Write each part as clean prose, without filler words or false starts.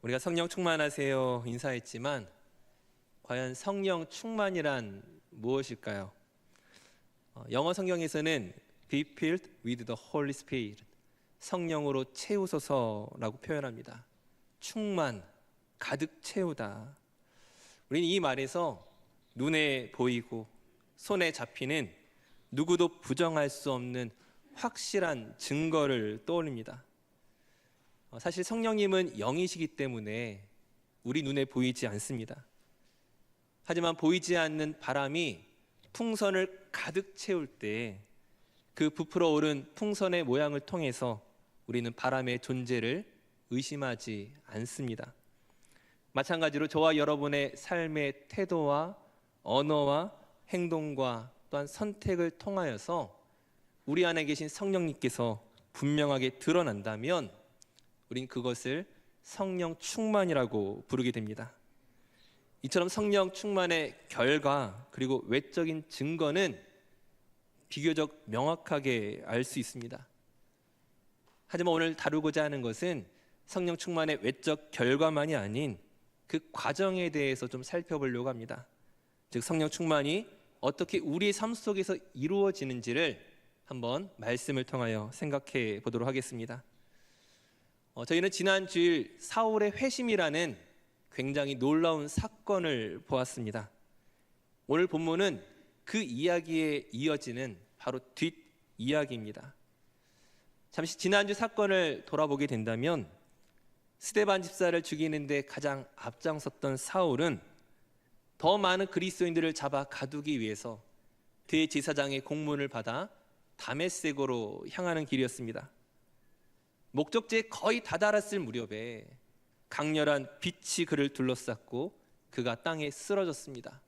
우리가 성령 충만하세요 인사했지만 과연 성령 충만이란 무엇일까요? 영어 성경에서는 be filled with the Holy Spirit, 성령으로 채우소서라고 표현합니다. 충만, 가득 채우다. 우리는 이 말에서 눈에 보이고 손에 잡히는 누구도 부정할 수 없는 확실한 증거를 떠올립니다. 사실 성령님은 영이시기 때문에 우리 눈에 보이지 않습니다. 하지만 보이지 않는 바람이 풍선을 가득 채울 때 그 부풀어 오른 풍선의 모양을 통해서 우리는 바람의 존재를 의심하지 않습니다. 마찬가지로 저와 여러분의 삶의 태도와 언어와 행동과 또한 선택을 통하여서 우리 안에 계신 성령님께서 분명하게 드러난다면 우린 그것을 성령 충만이라고 부르게 됩니다. 이처럼 성령 충만의 결과 그리고 외적인 증거는 비교적 명확하게 알 수 있습니다. 하지만 오늘 다루고자 하는 것은 성령 충만의 외적 결과만이 아닌 그 과정에 대해서 좀 살펴보려고 합니다. 즉 성령 충만이 어떻게 우리의 삶 속에서 이루어지는지를 한번 말씀을 통하여 생각해 보도록 하겠습니다. 저희는 지난 주일 사울의 회심이라는 굉장히 놀라운 사건을 보았습니다. 오늘 본문은 그 이야기에 이어지는 바로 뒷이야기입니다. 잠시 지난주 사건을 돌아보게 된다면 스데반 집사를 죽이는데 가장 앞장섰던 사울은 더 많은 그리스도인들을 잡아 가두기 위해서 대제사장의 공문을 받아 다메섹으로 향하는 길이었습니다. 목적지에 거의 다다랐을 무렵에 강렬한 빛이 그를 둘러쌌고 그가 땅에 쓰러졌습니다.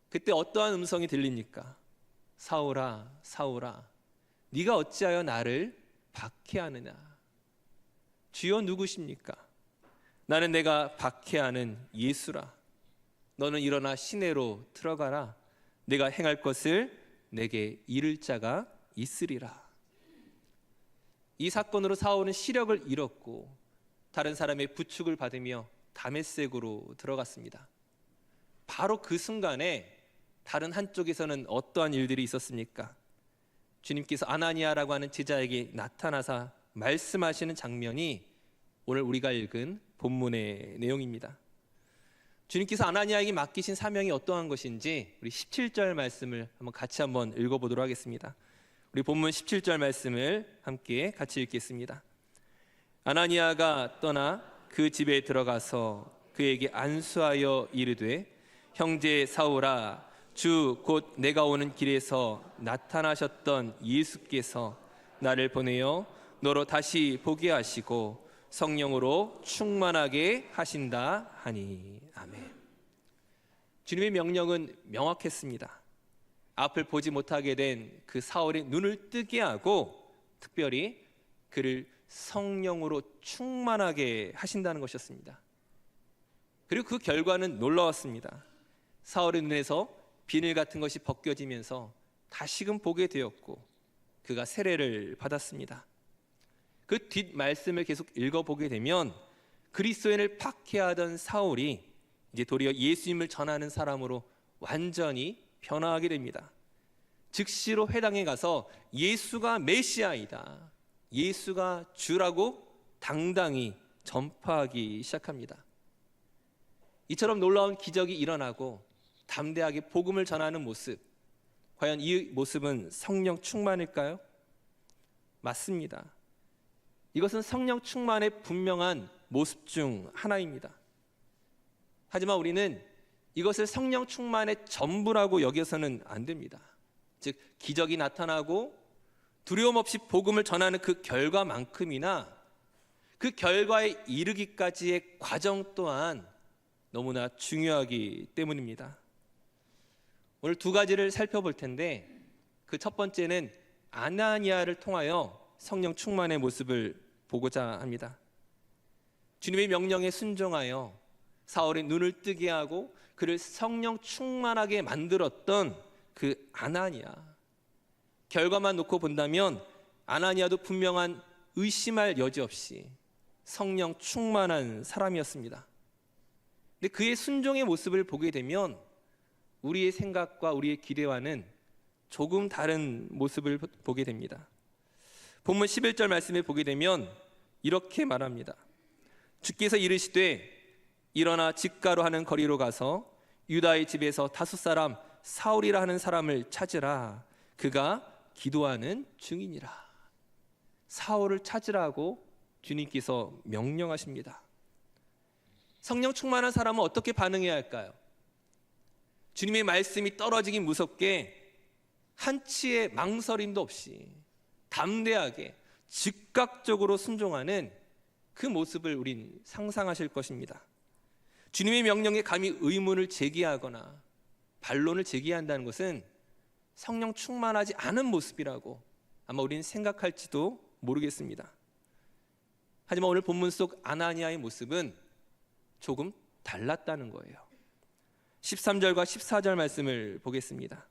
그때 어떠한 음성이 들립니까? 사울아, 사울아, 네가 어찌하여 나를 박해하느냐? 주여 누구십니까? 나는 내가 박해하는 예수라. 너는 일어나 시내로 들어가라. 내가 행할 것을 내게 이를 자가 있으리라. 이 사건으로 사울은 시력을 잃었고 다른 사람의 부축을 받으며 다메섹으로 들어갔습니다. 바로 그 순간에 다른 한쪽에서는 어떠한 일들이 있었습니까? 주님께서 아나니아라고 하는 제자에게 나타나사 말씀하시는 장면이 오늘 우리가 읽은 본문의 내용입니다. 주님께서 아나니아에게 맡기신 사명이 어떠한 것인지 우리 17절 말씀을 같이 한번 읽어보도록 하겠습니다. 우리 본문 17절 말씀을 함께 같이 읽겠습니다. 아나니아가 떠나 그 집에 들어가서 그에게 안수하여 이르되 형제 사울아, 주 곧 내가 오는 길에서 나타나셨던 예수께서 나를 보내어 너로 다시 보게 하시고 성령으로 충만하게 하신다 하니. 아멘. 주님의 명령은 명확했습니다. 앞을 보지 못하게 된 그 사울의 눈을 뜨게 하고 특별히 그를 성령으로 충만하게 하신다는 것이었습니다. 그리고 그 결과는 놀라웠습니다. 사울의 눈에서 비늘 같은 것이 벗겨지면서 다시금 보게 되었고 그가 세례를 받았습니다. 그 뒷 말씀을 계속 읽어보게 되면 그리스도인을 박해하던 사울이 이제 도리어 예수님을 전하는 사람으로 완전히 변화하게 됩니다. 즉시로 회당에 가서 예수가 메시아이다, 예수가 주라고 당당히 전파하기 시작합니다. 이처럼 놀라운 기적이 일어나고 담대하게 복음을 전하는 모습, 과연 이 모습은 성령 충만일까요? 맞습니다. 이것은 성령 충만의 분명한 모습 중 하나입니다. 하지만 우리는 이것을 성령 충만의 전부라고 여겨서는 안 됩니다. 즉 기적이 나타나고 두려움 없이 복음을 전하는 그 결과만큼이나 그 결과에 이르기까지의 과정 또한 너무나 중요하기 때문입니다. 오늘 두 가지를 살펴볼 텐데 그 첫 번째는 아나니아를 통하여 성령 충만의 모습을 보고자 합니다. 주님의 명령에 순종하여 사울의 눈을 뜨게 하고 그를 성령 충만하게 만들었던 그 아나니아, 결과만 놓고 본다면 아나니아도 분명한 의심할 여지 없이 성령 충만한 사람이었습니다. 근데 그의 순종의 모습을 보게 되면 우리의 생각과 우리의 기대와는 조금 다른 모습을 보게 됩니다. 본문 11절 말씀에 보게 되면 이렇게 말합니다. 주께서 이르시되 일어나 직가로 하는 거리로 가서 유다의 집에서 다섯 사람 사울이라 하는 사람을 찾으라. 그가 기도하는 중이니라. 사울을 찾으라고 주님께서 명령하십니다. 성령 충만한 사람은 어떻게 반응해야 할까요? 주님의 말씀이 떨어지기 무섭게 한치의 망설임도 없이 담대하게 즉각적으로 순종하는 그 모습을 우린 상상하실 것입니다. 주님의 명령에 감히 의문을 제기하거나 반론을 제기한다는 것은 성령 충만하지 않은 모습이라고 아마 우리는 생각할지도 모르겠습니다. 하지만 오늘 본문 속 아나니아의 모습은 조금 달랐다는 거예요. 13절과 14절 말씀을 보겠습니다.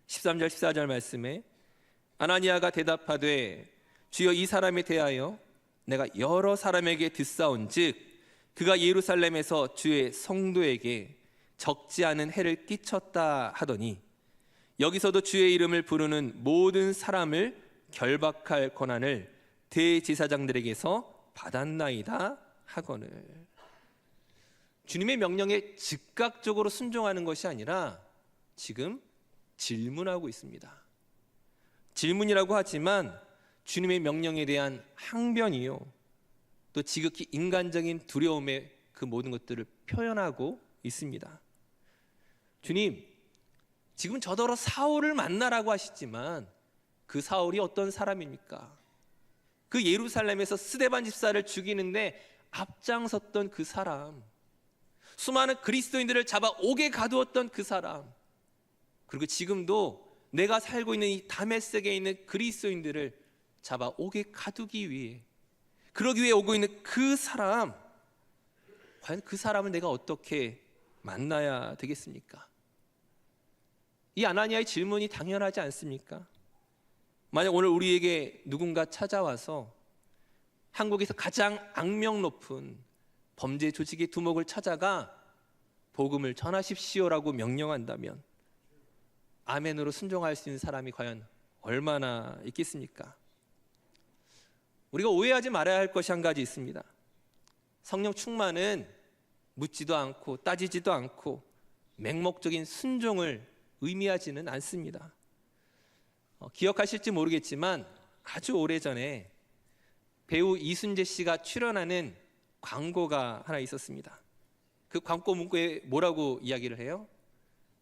13절 14절 말씀에 아나니아가 대답하되 주여 이 사람에 대하여 내가 여러 사람에게 듣사온즉 그가 예루살렘에서 주의 성도에게 적지 않은 해를 끼쳤다 하더니 여기서도 주의 이름을 부르는 모든 사람을 결박할 권한을 대제사장들에게서 받았나이다 하거늘. 주님의 명령에 즉각적으로 순종하는 것이 아니라 지금 질문하고 있습니다. 질문이라고 하지만 주님의 명령에 대한 항변이요, 또 지극히 인간적인 두려움의 그 모든 것들을 표현하고 있습니다. 주님, 지금 저더러 사울을 만나라고 하시지만 그 사울이 어떤 사람입니까? 그 예루살렘에서 스데반 집사를 죽이는데 앞장섰던 그 사람, 수많은 그리스도인들을 잡아 옥에 가두었던 그 사람, 그리고 지금도 내가 살고 있는 이 다메섹에 있는 그리스도인들을 잡아 옥에 가두기 위해, 그러기 위해 오고 있는 그 사람, 과연 그 사람을 내가 어떻게 만나야 되겠습니까? 이 아나니아의 질문이 당연하지 않습니까? 만약 오늘 우리에게 누군가 찾아와서 한국에서 가장 악명 높은 범죄 조직의 두목을 찾아가 복음을 전하십시오라고 명령한다면 아멘으로 순종할 수 있는 사람이 과연 얼마나 있겠습니까? 우리가 오해하지 말아야 할 것이 한 가지 있습니다. 성령 충만은 묻지도 않고 따지지도 않고 맹목적인 순종을 의미하지는 않습니다. 기억하실지 모르겠지만 아주 오래전에 배우 이순재 씨가 출연하는 광고가 하나 있었습니다. 그 광고 문구에 뭐라고 이야기를 해요?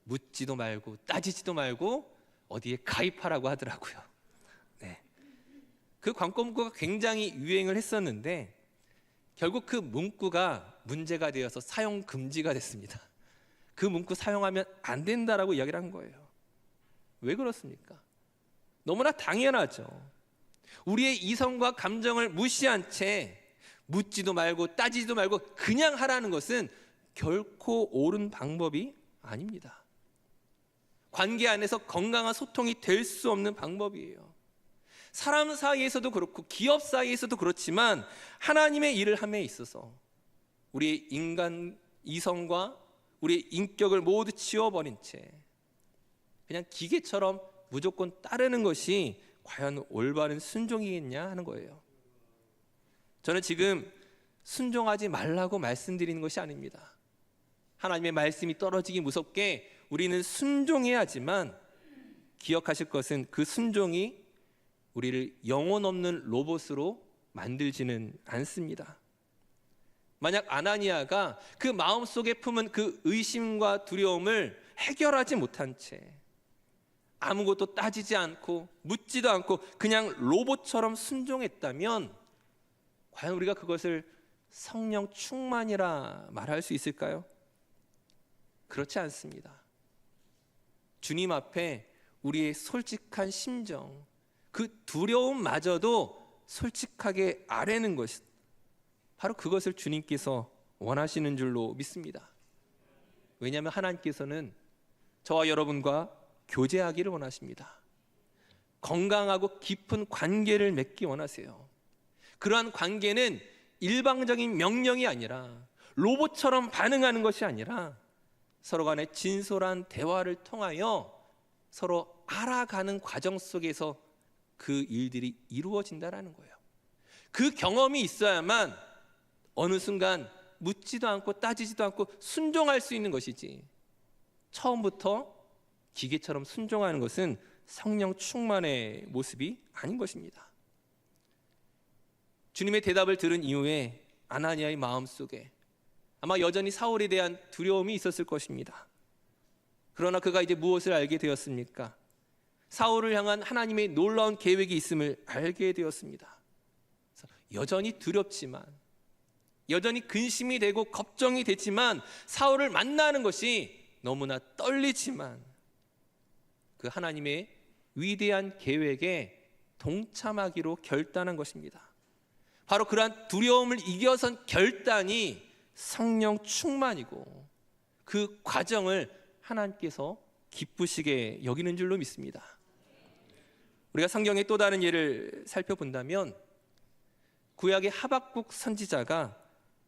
묻지도 말고 따지지도 말고 어디에 가입하라고 하더라고요. 네. 그 광고 문구가 굉장히 유행을 했었는데 결국 그 문구가 문제가 되어서 사용 금지가 됐습니다. 그 문구 사용하면 안 된다라고 이야기를 한 거예요. 왜 그렇습니까? 너무나 당연하죠. 우리의 이성과 감정을 무시한 채 묻지도 말고 따지지도 말고 그냥 하라는 것은 결코 옳은 방법이 아닙니다. 관계 안에서 건강한 소통이 될 수 없는 방법이에요. 사람 사이에서도 그렇고 기업 사이에서도 그렇지만 하나님의 일을 함에 있어서 우리의 인간 이성과 우리의 인격을 모두 치워버린 채 그냥 기계처럼 무조건 따르는 것이 과연 올바른 순종이겠냐 하는 거예요. 저는 지금 순종하지 말라고 말씀드리는 것이 아닙니다. 하나님의 말씀이 떨어지기 무섭게 우리는 순종해야 하지만 기억하실 것은 그 순종이 우리를 영혼 없는 로봇으로 만들지는 않습니다. 만약 아나니아가 그 마음속에 품은 그 의심과 두려움을 해결하지 못한 채 아무것도 따지지 않고 묻지도 않고 그냥 로봇처럼 순종했다면 과연 우리가 그것을 성령 충만이라 말할 수 있을까요? 그렇지 않습니다. 주님 앞에 우리의 솔직한 심정, 그 두려움마저도 솔직하게 아뢰는 것, 바로 그것을 주님께서 원하시는 줄로 믿습니다. 왜냐하면 하나님께서는 저와 여러분과 교제하기를 원하십니다. 건강하고 깊은 관계를 맺기 원하세요. 그러한 관계는 일방적인 명령이 아니라 로봇처럼 반응하는 것이 아니라 서로 간에 진솔한 대화를 통하여 서로 알아가는 과정 속에서 그 일들이 이루어진다라는 거예요. 그 경험이 있어야만 어느 순간 묻지도 않고 따지지도 않고 순종할 수 있는 것이지, 처음부터 기계처럼 순종하는 것은 성령 충만의 모습이 아닌 것입니다. 주님의 대답을 들은 이후에 아나니아의 마음속에 아마 여전히 사울에 대한 두려움이 있었을 것입니다. 그러나 그가 이제 무엇을 알게 되었습니까? 사울을 향한 하나님의 놀라운 계획이 있음을 알게 되었습니다. 여전히 두렵지만, 여전히 근심이 되고 걱정이 되지만, 사울을 만나는 것이 너무나 떨리지만 그 하나님의 위대한 계획에 동참하기로 결단한 것입니다. 바로 그러한 두려움을 이겨선 결단이 성령 충만이고, 그 과정을 하나님께서 기쁘시게 여기는 줄로 믿습니다. 우리가 성경의 또 다른 예를 살펴본다면 구약의 하박국 선지자가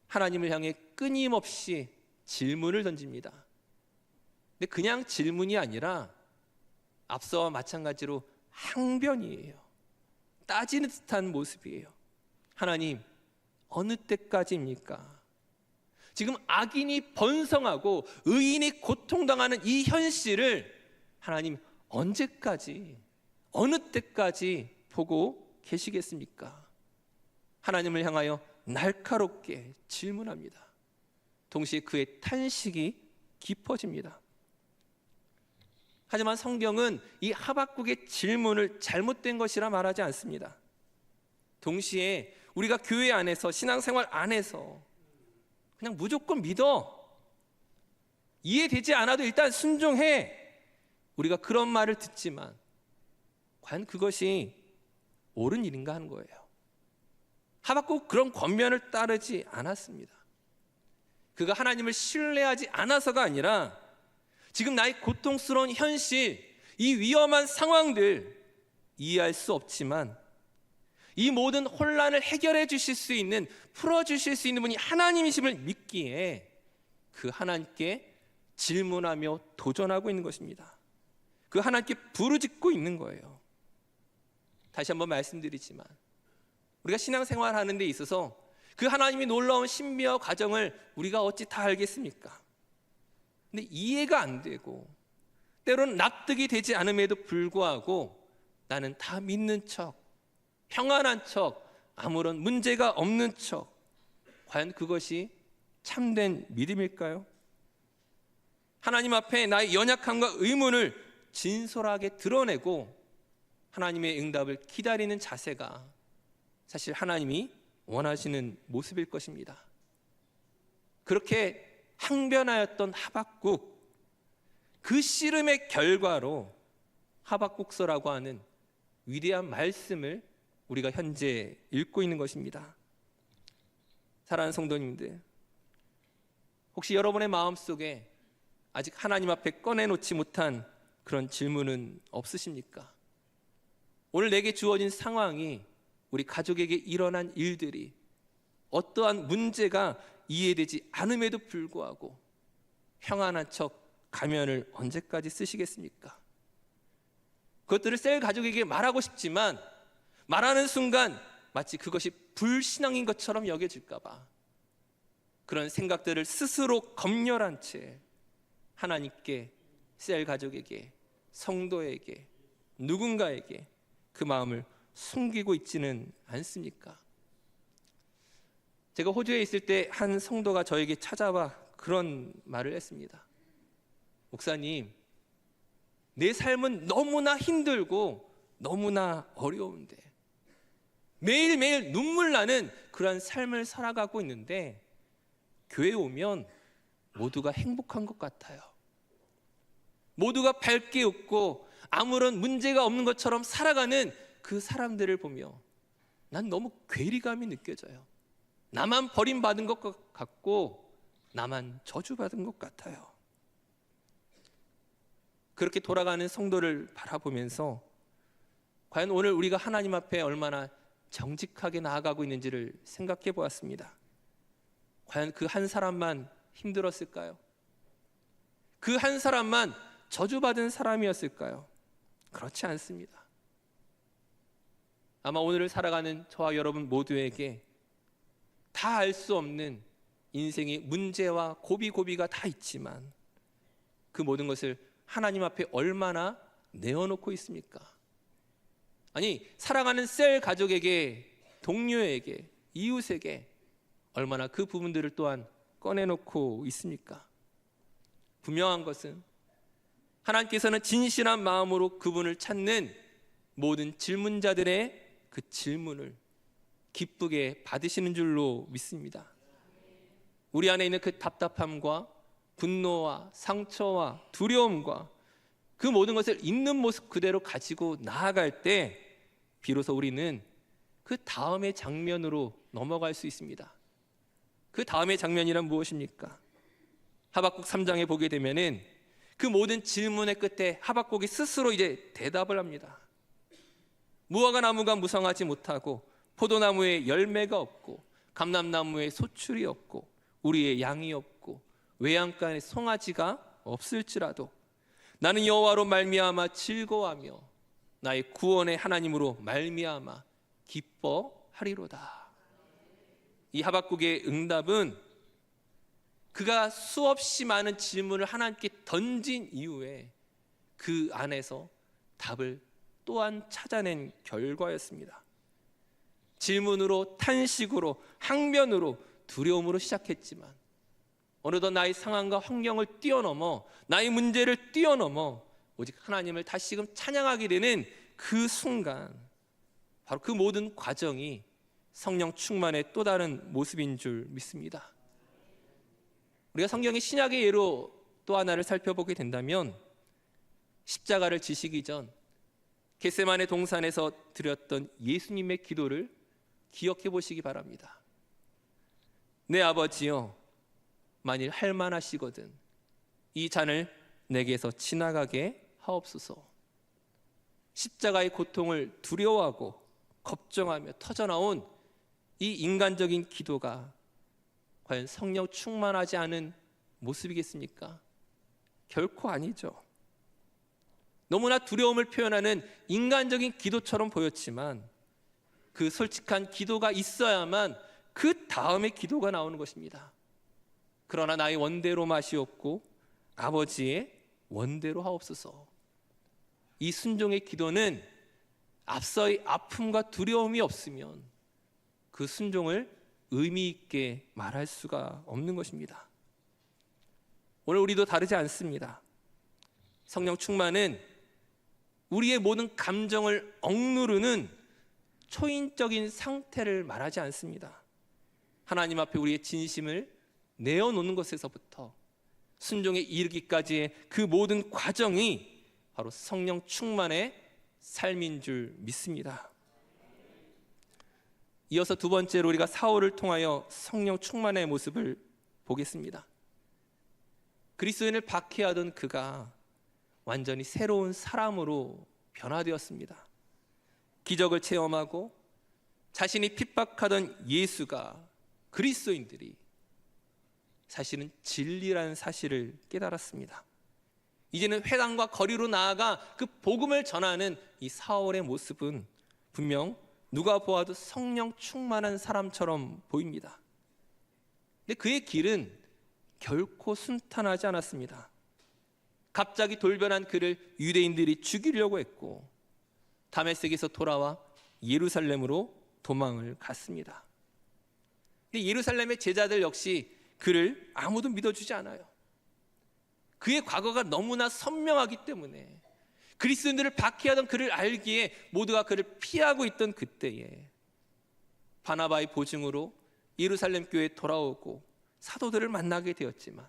하나님을 향해 끊임없이 질문을 던집니다. 근데 그냥 질문이 아니라 앞서와 마찬가지로 항변이에요. 따지는 듯한 모습이에요. 하나님, 어느 때까지입니까? 지금 악인이 번성하고 의인이 고통당하는 이 현실을 하나님 언제까지, 어느 때까지 보고 계시겠습니까? 하나님을 향하여 날카롭게 질문합니다. 동시에 그의 탄식이 깊어집니다. 하지만 성경은 이 하박국의 질문을 잘못된 것이라 말하지 않습니다. 동시에 우리가 교회 안에서, 신앙생활 안에서 그냥 무조건 믿어, 이해되지 않아도 일단 순종해, 우리가 그런 말을 듣지만 과연 그것이 옳은 일인가 하는 거예요. 하박국 그런 권면을 따르지 않았습니다. 그가 하나님을 신뢰하지 않아서가 아니라 지금 나의 고통스러운 현실, 이 위험한 상황들 이해할 수 없지만 이 모든 혼란을 해결해 주실 수 있는, 풀어 주실 수 있는 분이 하나님이심을 믿기에 그 하나님께 질문하며 도전하고 있는 것입니다. 그 하나님께 부르짖고 있는 거예요. 다시 한번 말씀드리지만 우리가 신앙생활 하는 데 있어서 그 하나님의 놀라운 신비와 과정을 우리가 어찌 다 알겠습니까? 근데 이해가 안 되고 때로는 납득이 되지 않음에도 불구하고 나는 다 믿는 척, 평안한 척, 아무런 문제가 없는 척, 과연 그것이 참된 믿음일까요? 하나님 앞에 나의 연약함과 의문을 진솔하게 드러내고 하나님의 응답을 기다리는 자세가 사실 하나님이 원하시는 모습일 것입니다. 그렇게 항변하였던 하박국, 그 씨름의 결과로 하박국서라고 하는 위대한 말씀을 우리가 현재 읽고 있는 것입니다. 사랑하는 성도님들, 혹시 여러분의 마음속에 아직 하나님 앞에 꺼내놓지 못한 그런 질문은 없으십니까? 오늘 내게 주어진 상황이, 우리 가족에게 일어난 일들이, 어떠한 문제가 이해되지 않음에도 불구하고 평안한 척 가면을 언제까지 쓰시겠습니까? 그것들을 셀 가족에게 말하고 싶지만 말하는 순간 마치 그것이 불신앙인 것처럼 여겨질까 봐 그런 생각들을 스스로 검열한 채 하나님께, 셀 가족에게, 성도에게, 누군가에게 그 마음을 숨기고 있지는 않습니까? 제가 호주에 있을 때 한 성도가 저에게 찾아와 그런 말을 했습니다. 목사님, 내 삶은 너무나 힘들고 너무나 어려운데 매일매일 눈물 나는 그런 삶을 살아가고 있는데 교회 오면 모두가 행복한 것 같아요. 모두가 밝게 웃고 아무런 문제가 없는 것처럼 살아가는 그 사람들을 보며 난 너무 괴리감이 느껴져요. 나만 버림받은 것 같고 나만 저주받은 것 같아요. 그렇게 돌아가는 성도를 바라보면서 과연 오늘 우리가 하나님 앞에 얼마나 정직하게 나아가고 있는지를 생각해 보았습니다. 과연 그 한 사람만 힘들었을까요? 그 한 사람만 저주받은 사람이었을까요? 그렇지 않습니다. 아마 오늘을 살아가는 저와 여러분 모두에게 다 알 수 없는 인생의 문제와 고비가 다 있지만 그 모든 것을 하나님 앞에 얼마나 내어놓고 있습니까? 아니, 사랑하는 셀 가족에게, 동료에게, 이웃에게 얼마나 그 부분들을 또한 꺼내놓고 있습니까? 분명한 것은 하나님께서는 진실한 마음으로 그분을 찾는 모든 질문자들의 그 질문을 기쁘게 받으시는 줄로 믿습니다. 우리 안에 있는 그 답답함과 분노와 상처와 두려움과 그 모든 것을 있는 모습 그대로 가지고 나아갈 때 비로소 우리는 그 다음의 장면으로 넘어갈 수 있습니다. 그 다음의 장면이란 무엇입니까? 하박국 3장에 보게 되면은 그 모든 질문의 끝에 하박국이 스스로 이제 대답을 합니다. 무화과 나무가 무성하지 못하고 포도나무에 열매가 없고 감람나무에 소출이 없고 우리의 양이 없고 외양간에 송아지가 없을지라도 나는 여호와로 말미암아 즐거워하며 나의 구원의 하나님으로 말미암아 기뻐하리로다. 이 하박국의 응답은 그가 수없이 많은 질문을 하나님께 던진 이후에 그 안에서 답을 또한 찾아낸 결과였습니다. 질문으로, 탄식으로, 항변으로, 두려움으로 시작했지만 어느덧 나의 상황과 환경을 뛰어넘어, 나의 문제를 뛰어넘어 오직 하나님을 다시금 찬양하게 되는 그 순간, 바로 그 모든 과정이 성령 충만의 또 다른 모습인 줄 믿습니다. 우리가 성경의 신약의 예로 또 하나를 살펴보게 된다면 십자가를 지시기 전 겟세마네 동산에서 드렸던 예수님의 기도를 기억해 보시기 바랍니다. 내 아버지여, 만일 할 만하시거든 이 잔을 내게서 지나가게 하옵소서. 십자가의 고통을 두려워하고 걱정하며 터져나온 이 인간적인 기도가 과연 성령 충만하지 않은 모습이겠습니까? 결코 아니죠. 너무나 두려움을 표현하는 인간적인 기도처럼 보였지만 그 솔직한 기도가 있어야만 그 다음에 기도가 나오는 것입니다. 그러나 나의 원대로 마시옵고 아버지의 원대로 하옵소서. 이 순종의 기도는 앞서의 아픔과 두려움이 없으면 그 순종을 의미 있게 말할 수가 없는 것입니다. 오늘 우리도 다르지 않습니다. 성령 충만은 우리의 모든 감정을 억누르는 초인적인 상태를 말하지 않습니다. 하나님 앞에 우리의 진심을 내어놓는 것에서부터 순종에 이르기까지의 그 모든 과정이 바로 성령 충만의 삶인 줄 믿습니다. 이어서 두 번째로 우리가 사울을 통하여 성령 충만의 모습을 보겠습니다. 그리스도인을 박해하던 그가 완전히 새로운 사람으로 변화되었습니다. 기적을 체험하고 자신이 핍박하던 예수가, 그리스도인들이 사실은 진리라는 사실을 깨달았습니다. 이제는 회당과 거리로 나아가 그 복음을 전하는 이 사울의 모습은 분명 누가 보아도 성령 충만한 사람처럼 보입니다. 근데 그의 길은 결코 순탄하지 않았습니다. 갑자기 돌변한 그를 유대인들이 죽이려고 했고 다메섹에서 돌아와 예루살렘으로 도망을 갔습니다. 근데 예루살렘의 제자들 역시 그를 아무도 믿어주지 않아요. 그의 과거가 너무나 선명하기 때문에 그리스도인들을 박해하던 그를 알기에 모두가 그를 피하고 있던 그때에 바나바의 보증으로 예루살렘 교회에 돌아오고 사도들을 만나게 되었지만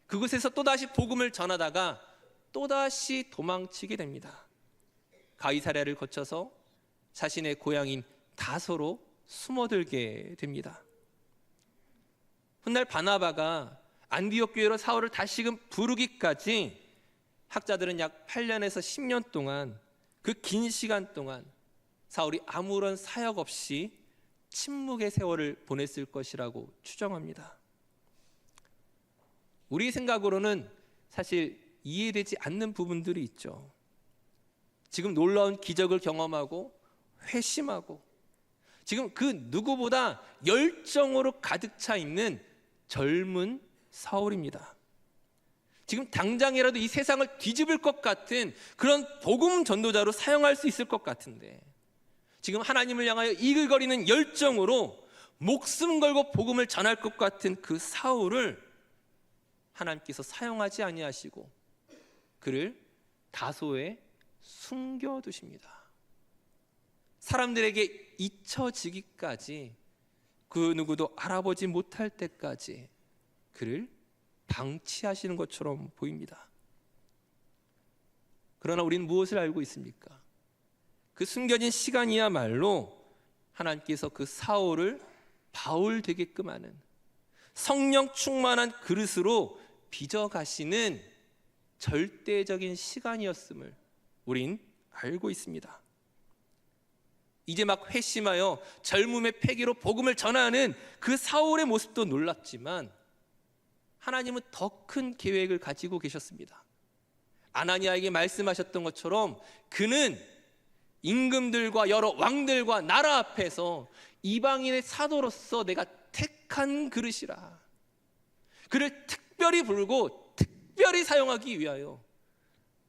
그곳에서 또다시 복음을 전하다가 또다시 도망치게 됩니다. 가이사랴를 거쳐서 자신의 고향인 다소로 숨어들게 됩니다. 훗날 바나바가 안디옥 교회로 사울을 다시금 부르기까지 학자들은 약 8년에서 10년 동안 그 긴 시간 동안 사울이 아무런 사역 없이 침묵의 세월을 보냈을 것이라고 추정합니다. 우리 생각으로는 사실 이해되지 않는 부분들이 있죠. 지금 놀라운 기적을 경험하고 회심하고 지금 그 누구보다 열정으로 가득 차 있는 젊은 사울입니다. 지금 당장이라도 이 세상을 뒤집을 것 같은 그런 복음 전도자로 사용할 수 있을 것 같은데, 지금 하나님을 향하여 이글거리는 열정으로 목숨 걸고 복음을 전할 것 같은 그 사울을 하나님께서 사용하지 아니하시고 그를 다소에 숨겨두십니다. 사람들에게 잊혀지기까지, 그 누구도 알아보지 못할 때까지 그를 방치하시는 것처럼 보입니다. 그러나 우리는 무엇을 알고 있습니까? 그 숨겨진 시간이야말로 하나님께서 그 사울을 바울 되게끔 하는, 성령 충만한 그릇으로 빚어가시는 절대적인 시간이었음을 우린 알고 있습니다. 이제 막 회심하여 젊음의 패기로 복음을 전하는 그 사울의 모습도 놀랍지만 하나님은 더 큰 계획을 가지고 계셨습니다. 아나니아에게 말씀하셨던 것처럼 그는 임금들과 여러 왕들과 나라 앞에서 이방인의 사도로서 내가 택한 그릇이라, 그를 특별히 부르고 특별히 사용하기 위하여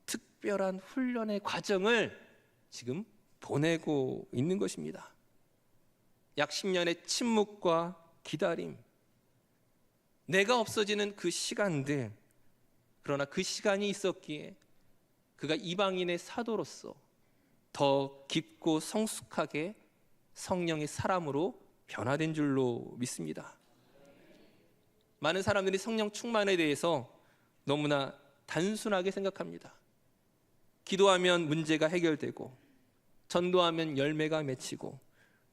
특별한 훈련의 과정을 지금 보내고 있는 것입니다. 약 10년의 침묵과 기다림, 내가 없어지는 그 시간들, 그러나 그 시간이 있었기에 그가 이방인의 사도로서 더 깊고 성숙하게 성령의 사람으로 변화된 줄로 믿습니다. 많은 사람들이 성령 충만에 대해서 너무나 단순하게 생각합니다. 기도하면 문제가 해결되고 전도하면 열매가 맺히고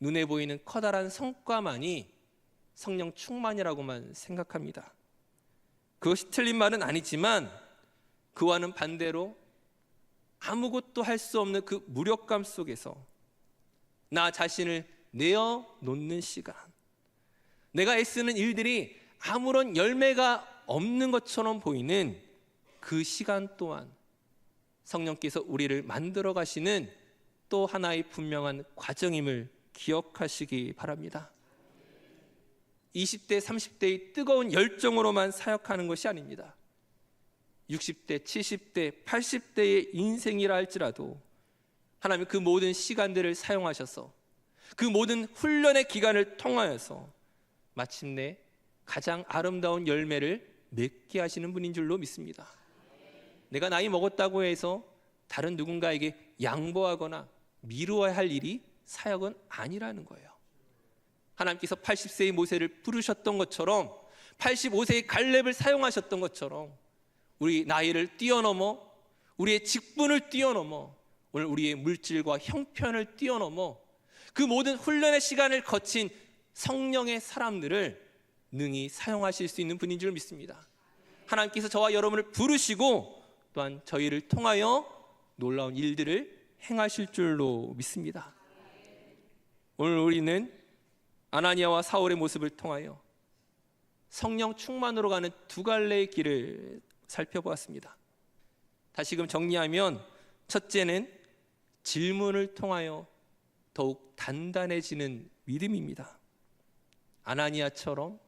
눈에 보이는 커다란 성과만이 성령 충만이라고만 생각합니다. 그것이 틀린 말은 아니지만 그와는 반대로 아무것도 할 수 없는 그 무력감 속에서 나 자신을 내어놓는 시간, 내가 애쓰는 일들이 아무런 열매가 없는 것처럼 보이는 그 시간 또한 성령께서 우리를 만들어 가시는 또 하나의 분명한 과정임을 기억하시기 바랍니다. 20대, 30대의 뜨거운 열정으로만 사역하는 것이 아닙니다. 60대, 70대, 80대의 인생이라 할지라도 하나님 그 모든 시간들을 사용하셔서 그 모든 훈련의 기간을 통하여서 마침내 가장 아름다운 열매를 맺게 하시는 분인 줄로 믿습니다. 내가 나이 먹었다고 해서 다른 누군가에게 양보하거나 미루어야 할 일이 사역은 아니라는 거예요. 하나님께서 80세의 모세를 부르셨던 것처럼 85세의 갈렙을 사용하셨던 것처럼 우리 나이를 뛰어넘어, 우리의 직분을 뛰어넘어, 오늘 우리의 물질과 형편을 뛰어넘어 그 모든 훈련의 시간을 거친 성령의 사람들을 능히 사용하실 수 있는 분인 줄 믿습니다. 하나님께서 저와 여러분을 부르시고 또한 저희를 통하여 놀라운 일들을 행하실 줄로 믿습니다. 오늘 우리는 아나니아와 사울의 모습을 통하여 성령 충만으로 가는 두 갈래의 길을 살펴보았습니다. 다시금 정리하면 첫째는 질문을 통하여 더욱 단단해지는 믿음입니다. 아나니아처럼,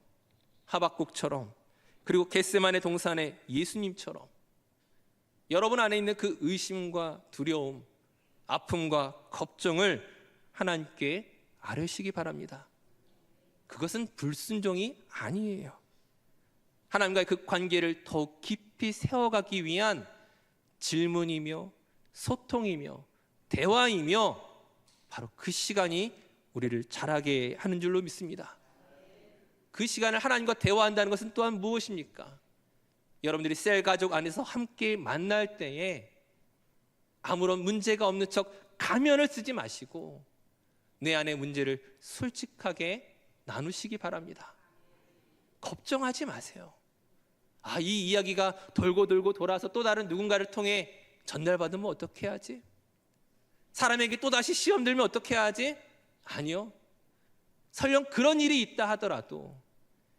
하박국처럼, 그리고 겟세마네 동산의 예수님처럼 여러분 안에 있는 그 의심과 두려움, 아픔과 걱정을 하나님께 아뢰시기 바랍니다. 그것은 불순종이 아니에요. 하나님과의 그 관계를 더욱 깊이 세워가기 위한 질문이며 소통이며 대화이며 바로 그 시간이 우리를 자라게 하는 줄로 믿습니다. 그 시간을 하나님과 대화한다는 것은 또한 무엇입니까? 여러분들이 셀 가족 안에서 함께 만날 때에 아무런 문제가 없는 척 가면을 쓰지 마시고 내 안의 문제를 솔직하게 나누시기 바랍니다. 걱정하지 마세요. 이 이야기가 돌고 돌고 돌아서 또 다른 누군가를 통해 전달받으면 어떻게 하지? 사람에게 또다시 시험 들면 어떻게 하지? 아니요. 설령 그런 일이 있다 하더라도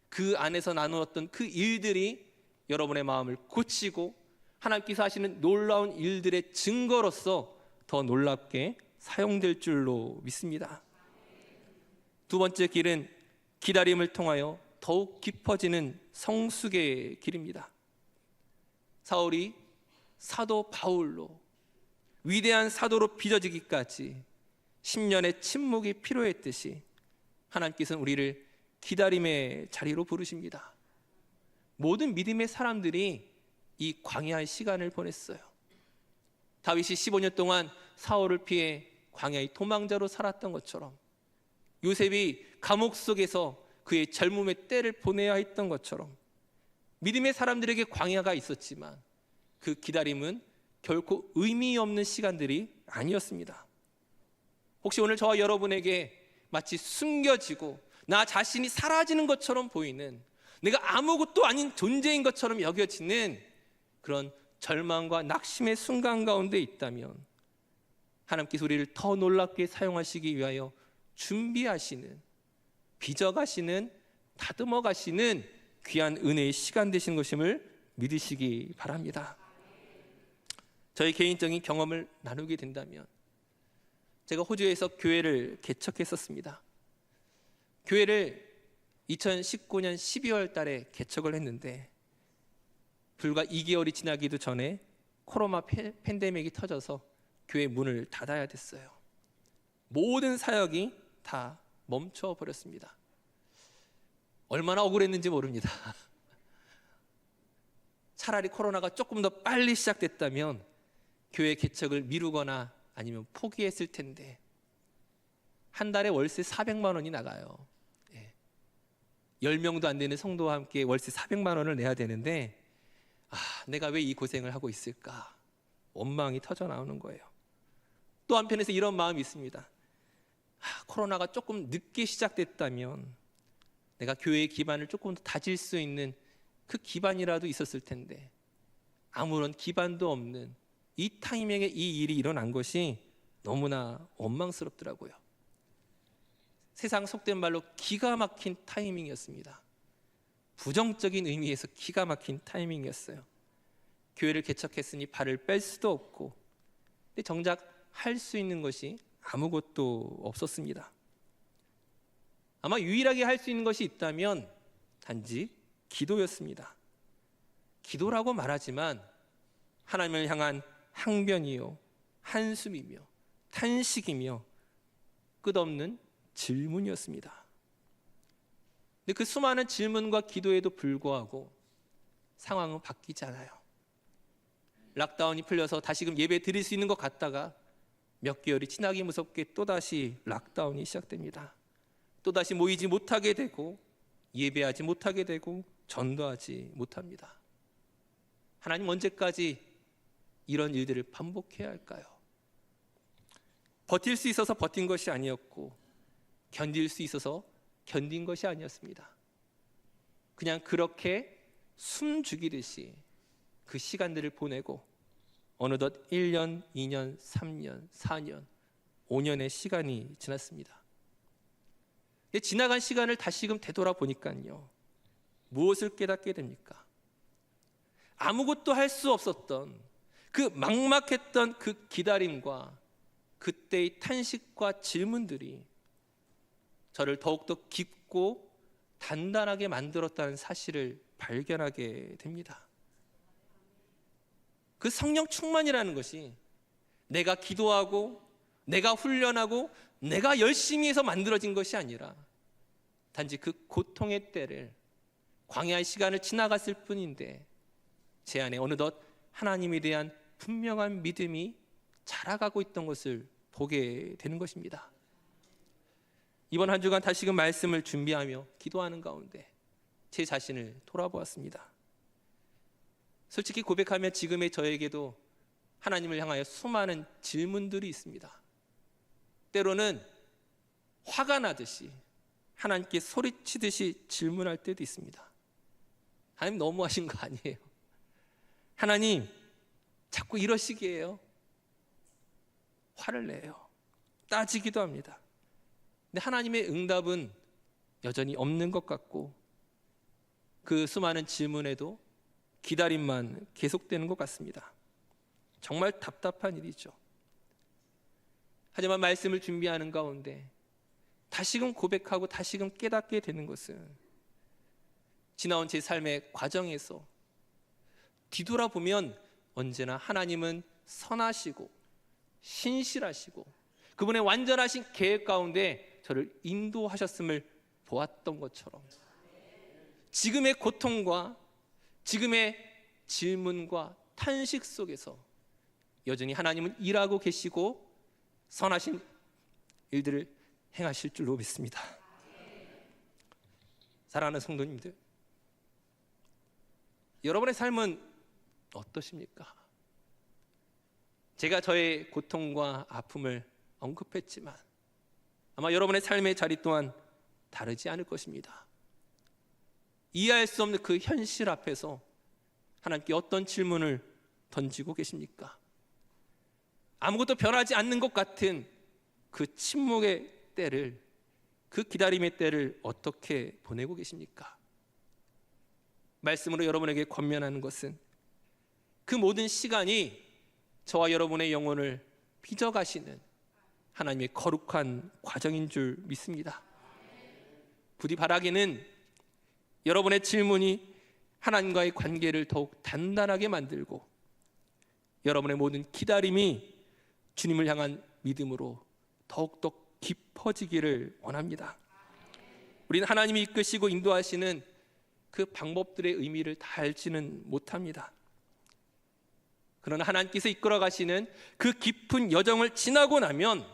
그 안에서 나누었던 그 일들이 여러분의 마음을 고치고 하나님께서 하시는 놀라운 일들의 증거로서 더 놀랍게 사용될 줄로 믿습니다. 두 번째 길은 기다림을 통하여 더욱 깊어지는 성숙의 길입니다. 사울이 사도 바울로 위대한 사도로 빚어지기까지 10년의 침묵이 필요했듯이 하나님께서는 우리를 기다림의 자리로 부르십니다. 모든 믿음의 사람들이 이 광야의 시간을 보냈어요. 다윗이 15년 동안 사울을 피해 광야의 도망자로 살았던 것처럼, 요셉이 감옥 속에서 그의 젊음의 때를 보내야 했던 것처럼, 믿음의 사람들에게 광야가 있었지만 그 기다림은 결코 의미 없는 시간들이 아니었습니다. 혹시 오늘 저와 여러분에게 마치 숨겨지고 나 자신이 사라지는 것처럼 보이는, 내가 아무것도 아닌 존재인 것처럼 여겨지는 그런 절망과 낙심의 순간 가운데 있다면 하나님께서 우리를 더 놀랍게 사용하시기 위하여 준비하시는, 빚어가시는, 다듬어가시는 귀한 은혜의 시간 되신 것임을 믿으시기 바랍니다. 저희 개인적인 경험을 나누게 된다면, 제가 호주에서 교회를 개척했었습니다. 교회를 2019년 12월 달에 개척을 했는데 불과 2개월이 지나기도 전에 코로나 팬데믹이 터져서 교회 문을 닫아야 됐어요. 모든 사역이 다 멈춰버렸습니다. 얼마나 억울했는지 모릅니다. 차라리 코로나가 조금 더 빨리 시작됐다면 교회 개척을 미루거나 아니면 포기했을 텐데, 한 달에 월세 400만 원이 나가요. 10명도 안 되는 성도와 함께 월세 400만 원을 내야 되는데, 내가 왜 이 고생을 하고 있을까? 원망이 터져 나오는 거예요. 또 한편에서 이런 마음이 있습니다. 코로나가 조금 늦게 시작됐다면 내가 교회의 기반을 조금 더 다질 수 있는 그 기반이라도 있었을 텐데, 아무런 기반도 없는 이 타이밍에 이 일이 일어난 것이 너무나 원망스럽더라고요. 세상 속된 말로 기가 막힌 타이밍이었습니다. 부정적인 의미에서 기가 막힌 타이밍이었어요. 교회를 개척했으니 발을 뺄 수도 없고, 근데 정작 할 수 있는 것이 아무것도 없었습니다. 아마 유일하게 할 수 있는 것이 있다면 단지 기도였습니다. 기도라고 말하지만 하나님을 향한 항변이요, 한숨이며 탄식이며 끝없는 질문이었습니다. 근데 그 수많은 질문과 기도에도 불구하고 상황은 바뀌지 않아요. 락다운이 풀려서 다시금 예배 드릴 수 있는 것 같다가 몇 개월이 지나기 무섭게 또다시 락다운이 시작됩니다. 또다시 모이지 못하게 되고 예배하지 못하게 되고 전도하지 못합니다. 하나님, 언제까지 이런 일들을 반복해야 할까요? 버틸 수 있어서 버틴 것이 아니었고 견딜 수 있어서 견딘 것이 아니었습니다. 그냥 그렇게 숨 죽이듯이 그 시간들을 보내고 어느덧 1년, 2년, 3년, 4년, 5년의 시간이 지났습니다. 지나간 시간을 다시금 되돌아보니까요, 무엇을 깨닫게 됩니까? 아무것도 할 수 없었던 그 막막했던 그 기다림과 그때의 탄식과 질문들이 저를 더욱더 깊고 단단하게 만들었다는 사실을 발견하게 됩니다. 그 성령 충만이라는 것이 내가 기도하고 내가 훈련하고 내가 열심히 해서 만들어진 것이 아니라 단지 그 고통의 때를, 광야의 시간을 지나갔을 뿐인데 제 안에 어느덧 하나님에 대한 분명한 믿음이 자라가고 있던 것을 보게 되는 것입니다. 이번 한 주간 다시금 말씀을 준비하며 기도하는 가운데 제 자신을 돌아보았습니다. 솔직히 고백하면 지금의 저에게도 하나님을 향하여 수많은 질문들이 있습니다. 때로는 화가 나듯이 하나님께 소리치듯이 질문할 때도 있습니다. 하나님, 너무하신 거 아니에요? 하나님, 자꾸 이러시기에요? 화를 내요. 따지기도 합니다. 근데 하나님의 응답은 여전히 없는 것 같고 그 수많은 질문에도 기다림만 계속되는 것 같습니다. 정말 답답한 일이죠. 하지만 말씀을 준비하는 가운데 다시금 고백하고 다시금 깨닫게 되는 것은 지나온 제 삶의 과정에서 뒤돌아보면 언제나 하나님은 선하시고 신실하시고 그분의 완전하신 계획 가운데 저를 인도하셨음을 보았던 것처럼 지금의 고통과 지금의 질문과 탄식 속에서 여전히 하나님은 일하고 계시고 선하신 일들을 행하실 줄로 믿습니다. 사랑하는 성도님들, 여러분의 삶은 어떠십니까? 제가 저의 고통과 아픔을 언급했지만 아마 여러분의 삶의 자리 또한 다르지 않을 것입니다. 이해할 수 없는 그 현실 앞에서 하나님께 어떤 질문을 던지고 계십니까? 아무것도 변하지 않는 것 같은 그 침묵의 때를, 그 기다림의 때를 어떻게 보내고 계십니까? 말씀으로 여러분에게 권면하는 것은 그 모든 시간이 저와 여러분의 영혼을 빚어가시는 하나님의 거룩한 과정인 줄 믿습니다. 부디 바라기는 여러분의 질문이 하나님과의 관계를 더욱 단단하게 만들고 여러분의 모든 기다림이 주님을 향한 믿음으로 더욱더 깊어지기를 원합니다. 우리는 하나님이 이끄시고 인도하시는 그 방법들의 의미를 다 알지는 못합니다. 그러나 하나님께서 이끌어 가시는 그 깊은 여정을 지나고 나면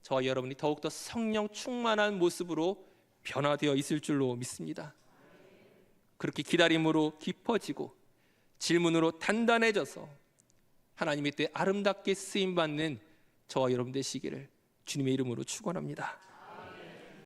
저와 여러분이 더욱더 성령 충만한 모습으로 변화되어 있을 줄로 믿습니다. 그렇게 기다림으로 깊어지고 질문으로 단단해져서 하나님의 뜻에 아름답게 쓰임받는 저와 여러분 되시기를 주님의 이름으로 축원합니다.